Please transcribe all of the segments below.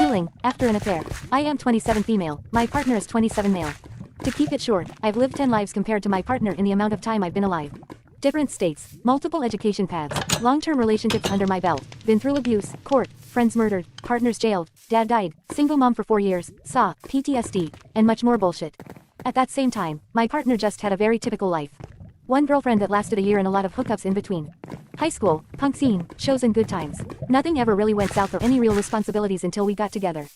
Healing, after an affair. I am 27 female, my partner is 27 male. To keep it short, I've lived 10 lives compared to my partner in the amount of time I've been alive. Different states, multiple education paths, long-term relationships under my belt, been through abuse, court, friends murdered, partners jailed, dad died, single mom for 4 years, saw, PTSD, and much more bullshit. At that same time, my partner just had a very typical life. One girlfriend that lasted a year and a lot of hookups in between. High school, punk scene, shows and good times. Nothing ever really went south or any real responsibilities until we got together.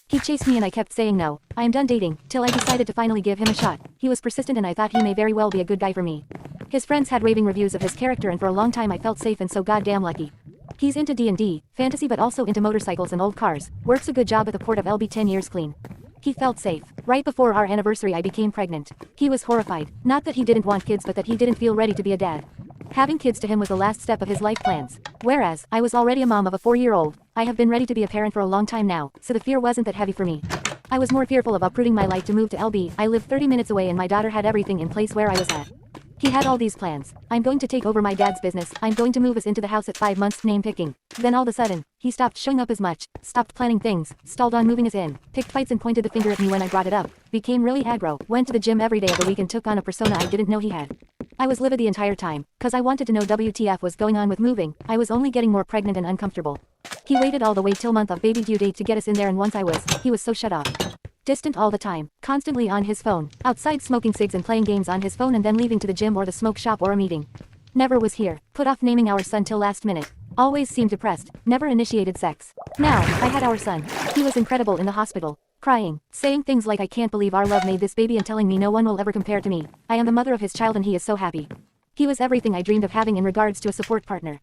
He chased me and I kept saying no, I am done dating, till I decided to finally give him a shot. He was persistent and I thought he may very well be a good guy for me. His friends had raving reviews of his character and for a long time I felt safe and so goddamn lucky. He's into D&D, fantasy but also into motorcycles and old cars, works a good job at the port of LB 10 years clean. He felt safe. Right before our anniversary I became pregnant. He was horrified, not that he didn't want kids but that he didn't feel ready to be a dad. Having kids to him was the last step of his life plans. Whereas, I was already a mom of a 4-year-old, I have been ready to be a parent for a long time now, so the fear wasn't that heavy for me. I was more fearful of uprooting my life to move to LB. I lived 30 minutes away and my daughter had everything in place where I was at. He had all these plans. I'm going to take over my dad's business, I'm going to move us into the house at 5 months, name picking. Then all of a sudden, he stopped showing up as much, stopped planning things, stalled on moving us in, picked fights and pointed the finger at me when I brought it up, became really aggro, went to the gym every day of the week and took on a persona I didn't know he had. I was livid the entire time, cause I wanted to know WTF was going on with moving. I was only getting more pregnant and uncomfortable. He waited all the way till month of baby due date to get us in there and once he was so shut off. Distant all the time, constantly on his phone, outside smoking cigs and playing games on his phone and then leaving to the gym or the smoke shop or a meeting. Never was here, put off naming our son till last minute. Always seemed depressed, never initiated sex. Now, I had our son. He was incredible in the hospital. Crying, saying things like I can't believe our love made this baby and telling me no one will ever compare to me. I am the mother of his child and he is so happy. He was everything I dreamed of having in regards to a support partner.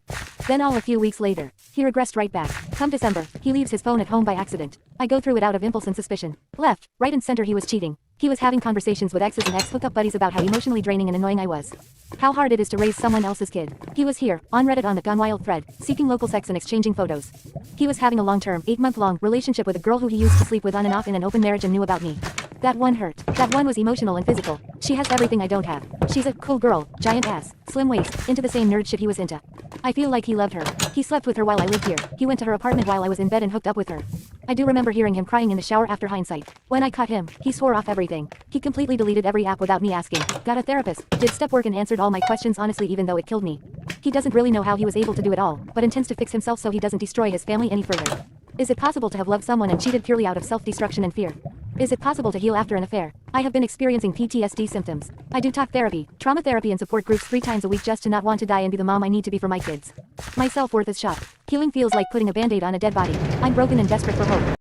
Then all a few weeks later, he regressed right back. Come December, he leaves his phone at home by accident. I go through it out of impulse and suspicion. Left, right and center he was cheating. He was having conversations with exes and ex-hookup buddies about how emotionally draining and annoying I was. How hard it is to raise someone else's kid. He was here, on Reddit on the Gone Wild thread, seeking local sex and exchanging photos. He was having a long-term, 8-month-long relationship with a girl who he used to sleep with on and off in an open marriage and knew about me. That one hurt. That one was emotional and physical. She has everything I don't have. She's a cool girl, giant ass, slim waist, into the same nerd shit he was into. I feel like he loved her. He slept with her while I lived here. He went to her apartment while I was in bed and hooked up with her. I do remember hearing him crying in the shower after hindsight. When I caught him, he swore off everything. He completely deleted every app without me asking. Got a therapist, did step work and answered all my questions honestly even though it killed me. He doesn't really know how he was able to do it all, but intends to fix himself so he doesn't destroy his family any further. Is it possible to have loved someone and cheated purely out of self-destruction and fear? Is it possible to heal after an affair? I have been experiencing PTSD symptoms. I do talk therapy, trauma therapy and support groups 3 times a week just to not want to die and be the mom I need to be for my kids. My self-worth is shot. Healing feels like putting a band-aid on a dead body. I'm broken and desperate for hope.